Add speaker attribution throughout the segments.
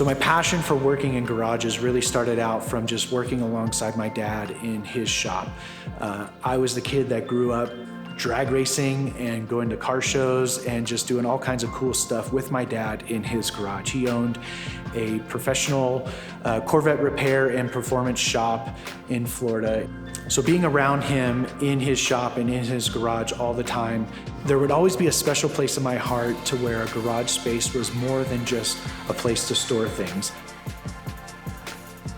Speaker 1: So my passion for working in garages really started out from just working alongside my dad in his shop. I was the kid that grew up drag racing and going to car shows and just doing all kinds of cool stuff with my dad in his garage. He owned a professional Corvette repair and performance shop in Florida. So being around him in his shop and in his garage all the time, there would always be a special place in my heart to where a garage space was more than just a place to store things.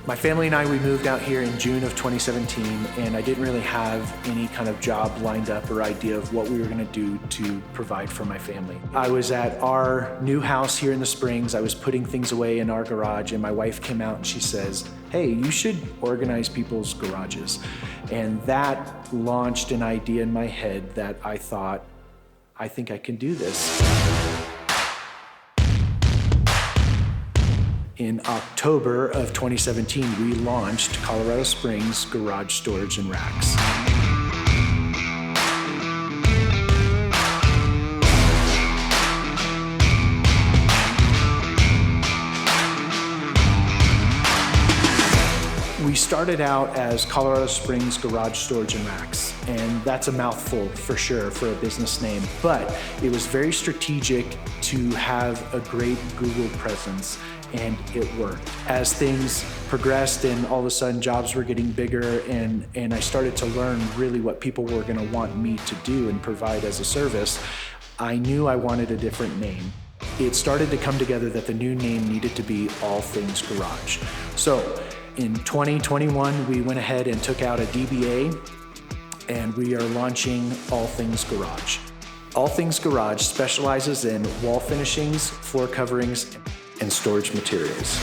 Speaker 1: My family and I, we moved out here in June of 2017, and I didn't really have any kind of job lined up or idea of what we were gonna do to provide for my family. I was at our new house here in the Springs. I was putting things away in our garage, and my wife came out and she says, "Hey, you should organize people's garages." And that launched an idea in my head that I thought, I think I can do this. In October of 2017, we launched Colorado Springs Garage Storage and Racks. We started out as Colorado Springs Garage Storage and Racks, and that's a mouthful for sure for a business name, but it was very strategic to have a great Google presence, and it worked. As things progressed and all of a sudden jobs were getting bigger and I started to learn really what people were gonna want me to do and provide as a service, I knew I wanted a different name. It started to come together that the new name needed to be All Things Garage. So in 2021, we went ahead and took out a DBA, and we are launching All Things Garage. All Things Garage specializes in wall finishings, floor coverings, and storage materials.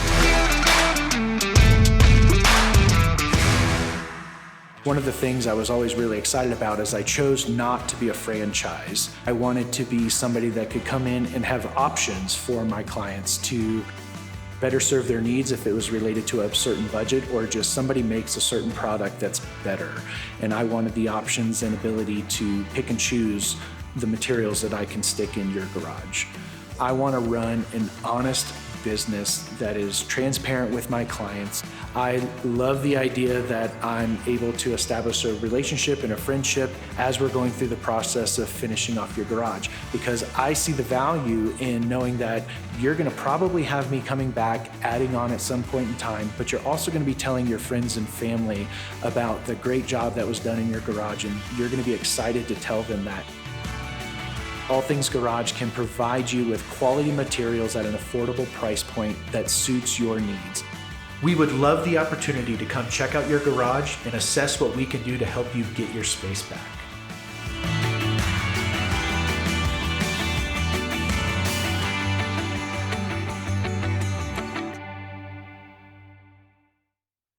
Speaker 1: One of the things I was always really excited about is I chose not to be a franchise. I wanted to be somebody that could come in and have options for my clients to better serve their needs if it was related to a certain budget or just somebody makes a certain product that's better. And I wanted the options and ability to pick and choose the materials that I can stick in your garage. I want to run an honest business that is transparent with my clients. I love the idea that I'm able to establish a relationship and a friendship as we're going through the process of finishing off your garage, because I see the value in knowing that you're gonna probably have me coming back, adding on at some point in time, but you're also gonna be telling your friends and family about the great job that was done in your garage, and you're gonna be excited to tell them that. All Things Garage can provide you with quality materials at an affordable price point that suits your needs. We would love the opportunity to come check out your garage and assess what we can do to help you get your space back.